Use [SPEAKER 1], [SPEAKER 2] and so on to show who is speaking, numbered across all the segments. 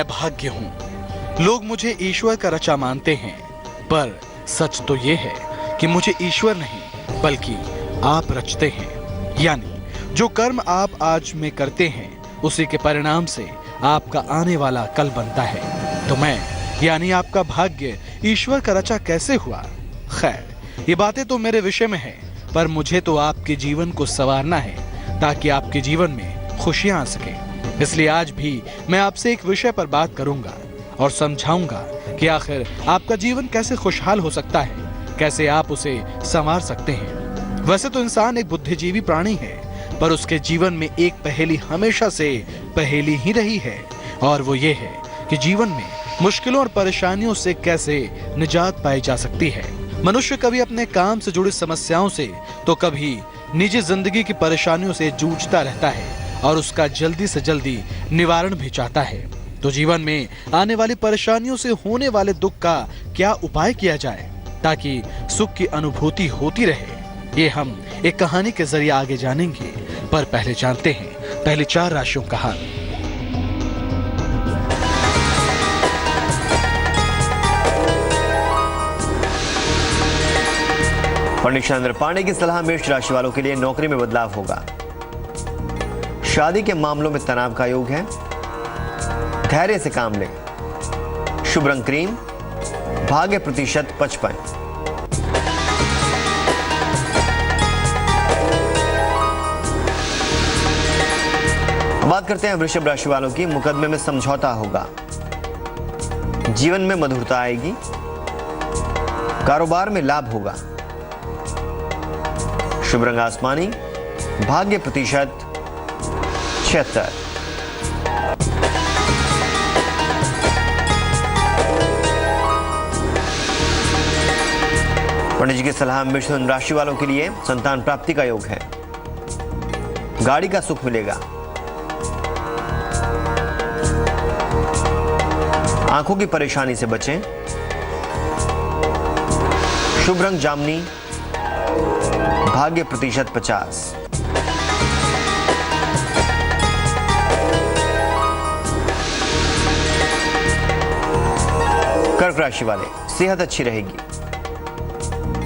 [SPEAKER 1] मैं भाग्य हूँ। लोग मुझे ईश्वर का रचा मानते हैं, पर सच तो ये है कि मुझे ईश्वर नहीं बल्कि आप रचते हैं। यानी जो कर्म आप आज में करते हैं उसी के परिणाम से आपका आने वाला कल बनता है। तो मैं यानी आपका भाग्य ईश्वर का रचा कैसे हुआ? खैर, ये बातें तो मेरे विषय में है, पर मुझे तो आपके जीवन को संवारना है ताकि आपके जीवन में खुशियां आ सके। इसलिए आज भी मैं आपसे एक विषय पर बात करूंगा और समझाऊंगा कि आखिर आपका जीवन कैसे खुशहाल हो सकता है, कैसे आप उसे संवार सकते हैं। वैसे तो इंसान एक बुद्धिजीवी प्राणी है, पर उसके जीवन में एक पहेली हमेशा से पहेली ही रही है, और वो ये है कि जीवन में मुश्किलों और परेशानियों से कैसे निजात पाई जा सकती है। मनुष्य कभी अपने काम से जुड़ी समस्याओं से तो कभी निजी जिंदगी की परेशानियों से जूझता रहता है और उसका जल्दी से जल्दी निवारण भी चाहता है। तो जीवन में आने वाली परेशानियों से होने वाले दुख का क्या उपाय किया जाए ताकि सुख की अनुभूति होती रहे, ये हम एक कहानी के जरिए आगे जानेंगे। पर पहले जानते हैं पहली 4 राशियों का हाल।
[SPEAKER 2] पंडित चंद्र पांडे की सलाह मेष राशि वालों के लिए नौकरी में बदलाव होगा। शादी के मामलों में तनाव का योग है। धैर्य से काम लें। शुभ रंग क्रीम। भाग्य प्रतिशत 55। बात करते हैं वृषभ राशि वालों की। मुकदमे में समझौता होगा। जीवन में मधुरता आएगी। कारोबार में लाभ होगा। शुभ रंग आसमानी। भाग्य प्रतिशत 76। पंडित जी की सलाह मिथुन राशि वालों के लिए संतान प्राप्ति का योग है। गाड़ी का सुख मिलेगा। आंखों की परेशानी से बचें। शुभ रंग जामनी। भाग्य प्रतिशत 50। कर्क राशि वाले, सेहत अच्छी रहेगी।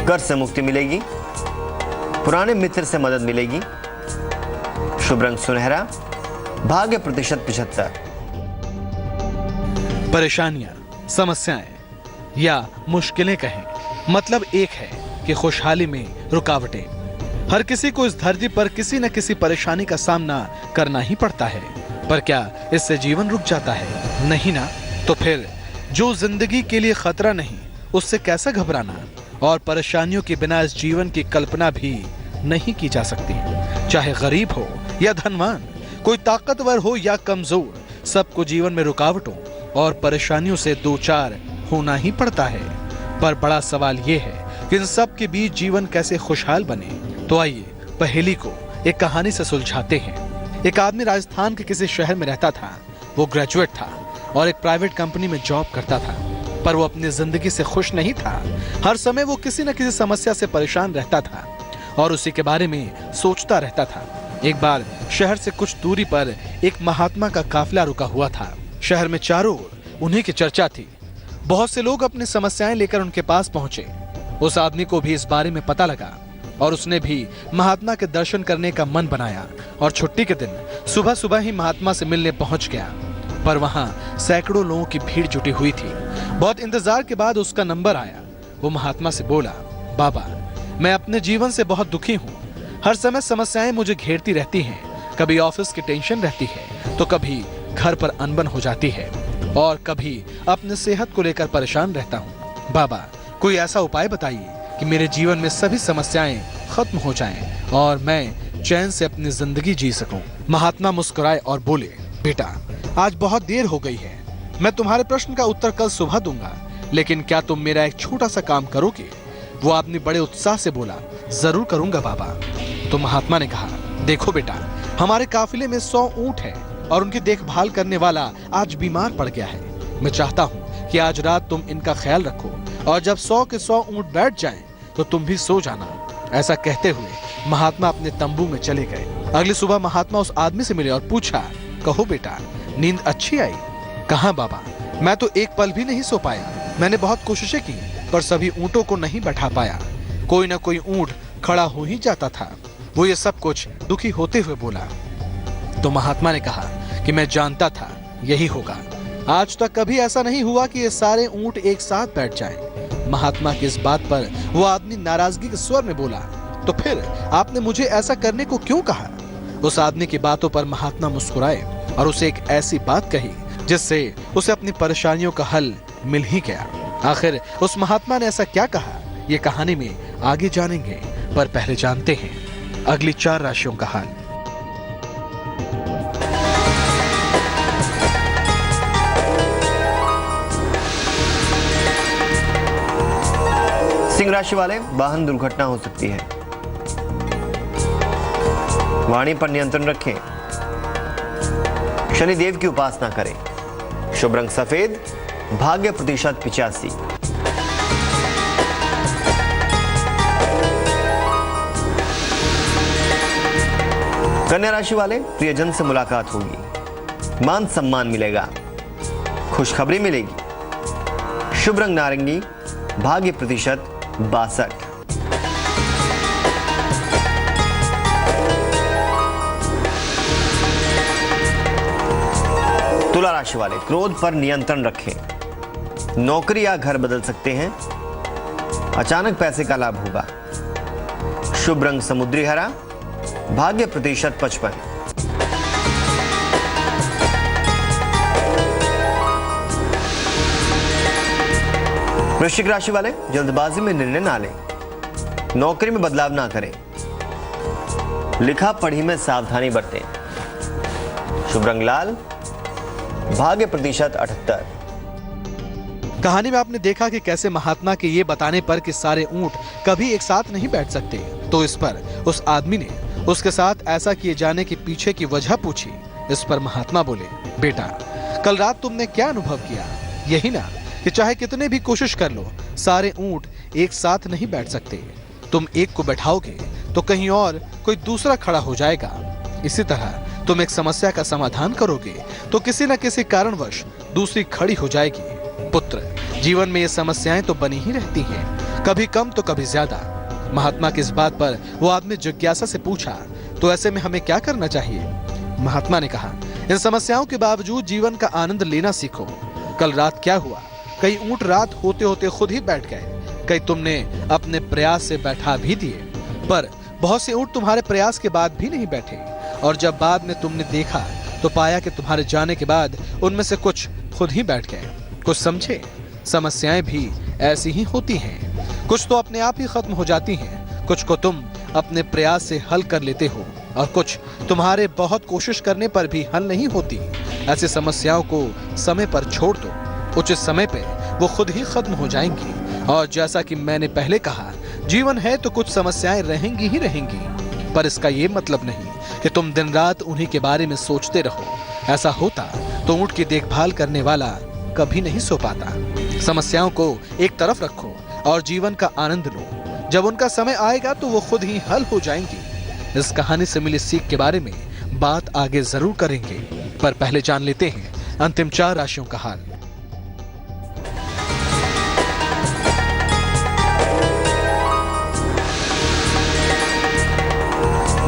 [SPEAKER 2] कर्ज से मुक्ति मिलेगी। पुराने मित्र से मदद मिलेगी। शुभ रंग सुनहरा। भाग्य प्रतिशत 75।
[SPEAKER 1] परेशानियां, समस्याएं या मुश्किलें कहें, मतलब एक है कि खुशहाली में रुकावटें। हर किसी को इस धरती पर किसी न किसी परेशानी का सामना करना ही पड़ता है, पर क्या इससे जीवन रुक जाता है? नहीं ना। तो फिर जो जिंदगी के लिए खतरा नहीं, उससे कैसा घबराना? और परेशानियों के बिना इस जीवन की कल्पना भी नहीं की जा सकती। चाहे गरीब हो या धनवान, कोई ताकतवर हो या कमजोर, सबको जीवन में रुकावटों और परेशानियों से दो चार होना ही पड़ता है। पर बड़ा सवाल ये है कि इन सब के बीच जीवन कैसे खुशहाल बने। तो आइए पहेली को एक कहानी से सुलझाते हैं। एक आदमी राजस्थान के किसी शहर में रहता था। वो ग्रेजुएट था और एक प्राइवेट कंपनी में जॉब करता था, पर वो अपनी जिंदगी से खुश नहीं था। हर समय वो किसी न किसी समस्या से परेशान रहता था और उसी के बारे में सोचता रहता था। एक बार शहर से कुछ दूरी पर एक महात्मा का काफिला रुका हुआ था। शहर में चारों ओर उन्हीं की चर्चा थी। बहुत से लोग अपनी समस्याएं लेकर उनके पास पहुंचे। उस आदमी को भी इस बारे में पता लगा और उसने भी महात्मा के दर्शन करने का मन बनाया और छुट्टी के दिन सुबह सुबह ही महात्मा से मिलने पहुंच गया। पर वहां सैकड़ों लोगों की भीड़ जुटी हुई थी। बहुत इंतजार के बाद उसका नंबर आया। वो महात्मा से बोला, बाबा, मैं अपने जीवन से बहुत दुखी हूँ। हर समय समस्याएं मुझे घेरती रहती हैं। कभी ऑफिस की टेंशन रहती है, तो कभी घर पर अनबन हो जाती है और कभी अपने सेहत को लेकर परेशान रहता हूँ। बाबा, कोई ऐसा उपाय बताइए कि मेरे जीवन में सभी समस्याएं खत्म हो जाएं और मैं चैन से अपनी जिंदगी जी सकूं। महात्मा मुस्कुराए और बोले, बेटा, आज बहुत देर हो गई है। मैं तुम्हारे प्रश्न का उत्तर कल सुबह दूंगा, लेकिन क्या तुम मेरा एक छोटा सा काम करोगे? वो आदमी बड़े उत्साह से बोला, जरूर करूंगा बाबा। तो महात्मा ने कहा, देखो बेटा, हमारे काफिले में 100 ऊंट है और उनकी देखभाल करने वाला आज बीमार पड़ गया है। मैं चाहता हूँ कि आज रात तुम इनका ख्याल रखो और जब 100 के 100 ऊंट बैठ जाएं, तो तुम भी सो जाना। ऐसा कहते हुए महात्मा अपने तंबू में चले गए। अगली सुबह महात्मा उस आदमी से मिले और पूछा, कहो बेटा, नींद अच्छी आई? कहाँ बाबा, मैं तो एक पल भी नहीं सो पाया। मैंने बहुत कोशिशें की पर सभी ऊंटों को नहीं बैठा पाया। कोई ना कोई ऊंट खड़ा हो ही जाता था। वो ये सब कुछ दुखी होते हुए बोला। तो महात्मा ने कहा कि मैं जानता था यही होगा। आज तक कभी ऐसा नहीं हुआ कि ये सारे ऊंट एक साथ बैठ जाएं। महात्मा की इस बात पर वो आदमी नाराजगी के स्वर में बोला, तो फिर आपने मुझे ऐसा करने को क्यों कहा? उस आदमी की बातों पर महात्मा मुस्कुराए और उसे एक ऐसी बात कही जिससे उसे अपनी परेशानियों का हल मिल ही गया। आखिर उस महात्मा ने ऐसा क्या कहा, ये कहानी में आगे जानेंगे, पर पहले जानते हैं अगली 4 राशियों का हाल।
[SPEAKER 2] सिंह राशि वाले, वाहन दुर्घटना हो सकती है। वाणी पर नियंत्रण रखें। शनिदेव की उपासना करें। शुभ रंग सफेद, भाग्य प्रतिशत 85। कन्या राशि वाले, प्रियजन से मुलाकात होगी, मान सम्मान मिलेगा, खुशखबरी मिलेगी। शुभ रंग नारंगी, भाग्य प्रतिशत 62। तुला राशि वाले, क्रोध पर नियंत्रण रखें। नौकरी या घर बदल सकते हैं। अचानक पैसे का लाभ होगा। शुभ रंग समुद्री हरा, भाग्य प्रतिशत 55। वृश्चिक राशि वाले, जल्दबाजी में निर्णय ना लें। नौकरी में बदलाव ना करें। लिखा पढ़ी में सावधानी बरतें। शुभ रंग लाल, भाग्य प्रतिशत 78।
[SPEAKER 1] कहानी में आपने देखा कि कैसे महात्मा के ये बताने पर कि सारे ऊंट कभी एक साथ नहीं बैठ सकते, तो इस पर उस आदमी ने उसके साथ ऐसा किए जाने के पीछे की वजह पूछी। इस पर महात्मा बोले, बेटा, कल रात तुमने क्या अनुभव किया? यही ना कि चाहे कितने भी कोशिश कर लो, सारे ऊंट एक साथ नहीं बैठ सकते। तुम एक को बैठाओगे तो कहीं और कोई दूसरा खड़ा हो जाएगा। इसी तरह तुम एक समस्या का समाधान करोगे तो किसी न किसी कारणवश दूसरी खड़ी हो जाएगी। पुत्र, जीवन में ये समस्याएं तो बनी ही रहती हैं, कभी कम तो कभी ज्यादा। महात्मा की इस बात पर वो आदमी जिज्ञासा से पूछा, तो ऐसे में हमें क्या करना चाहिए? महात्मा ने कहा, इन समस्याओं के बावजूद जीवन का आनंद लेना सीखो। कल रात क्या हुआ? कई ऊंट रात होते होते खुद ही बैठ गए। कई तुमने अपने प्रयास से बैठा भी दिए, पर बहुत से ऊंट तुम्हारे प्रयास के बाद भी नहीं बैठे। और जब बाद में तुमने देखा तो पाया कि तुम्हारे जाने के बाद उनमें से कुछ खुद ही बैठ गए। कुछ समझे? समस्याएं भी ऐसी ही होती हैं। कुछ तो अपने आप ही खत्म हो जाती हैं, कुछ को तुम अपने प्रयास से हल कर लेते हो, और कुछ तुम्हारे बहुत कोशिश करने पर भी हल नहीं होती। ऐसी समस्याओं को समय पर छोड़ दो, उचित समय पे वो खुद ही खत्म हो जाएंगी। और जैसा कि मैंने पहले कहा, जीवन है तो कुछ समस्याएं रहेंगी ही रहेंगी, पर इसका ये मतलब नहीं कि तुम दिन रात उन्हीं के बारे में सोचते रहो। ऐसा होता तो ऊंट की देखभाल करने वाला कभी नहीं सो पाता। समस्याओं को एक तरफ रखो और जीवन का आनंद लो। जब उनका समय आएगा तो वो खुद ही हल हो जाएंगी। इस कहानी से मिली सीख के बारे में बात आगे जरूर करेंगे, पर पहले जान लेते हैं अंतिम 4 राशियों का हाल।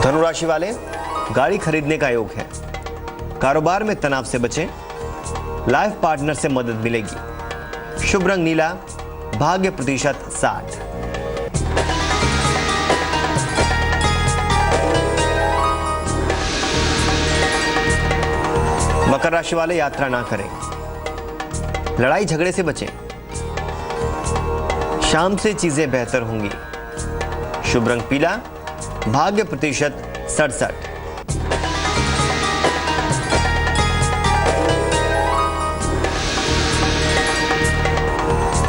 [SPEAKER 2] धनु राशि वाले, गाड़ी खरीदने का योग है। कारोबार में तनाव से बचें। लाइफ पार्टनर से मदद मिलेगी। शुभ रंग नीला, भाग्य प्रतिशत 60। मकर राशि वाले, यात्रा ना करें। लड़ाई झगड़े से बचें। शाम से चीजें बेहतर होंगी। शुभ रंग पीला, भाग्य प्रतिशत 67।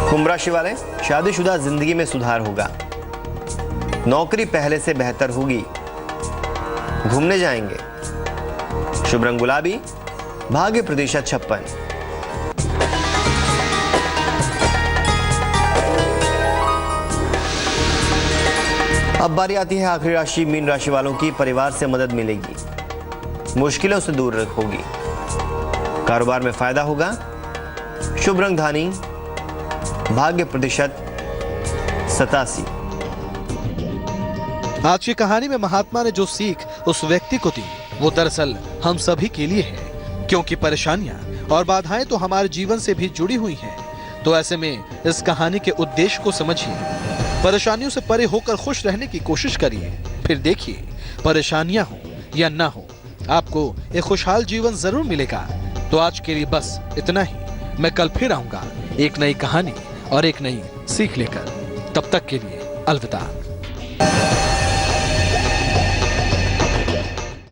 [SPEAKER 2] कुंभ राशि वाले, शादीशुदा जिंदगी में सुधार होगा। नौकरी पहले से बेहतर होगी। घूमने जाएंगे। शुभ रंग गुलाबी, भाग्य प्रतिशत 56। अब बारी आती है आखिरी राशि मीन राशि वालों की। परिवार से मदद मिलेगी। मुश्किलों से दूर होगी। कारोबार में फायदा होगा। शुभ रंग धानी, भाग्य प्रतिशत 87।
[SPEAKER 1] आज की कहानी में महात्मा ने जो सीख उस व्यक्ति को दी वो दरअसल हम सभी के लिए है, क्योंकि परेशानियां और बाधाएं तो हमारे जीवन से भी जुड़ी हुई हैं। तो ऐसे में इस कहानी के उद्देश्य को समझिए, परेशानियों से परे होकर खुश रहने की कोशिश करिए, फिर देखिए परेशानियां हो या ना हो आपको एक खुशहाल जीवन जरूर मिलेगा। तो आज के लिए बस इतना ही। मैं कल फिर आऊंगा एक नई कहानी और एक नई सीख लेकर। तब तक के लिए अलविदा।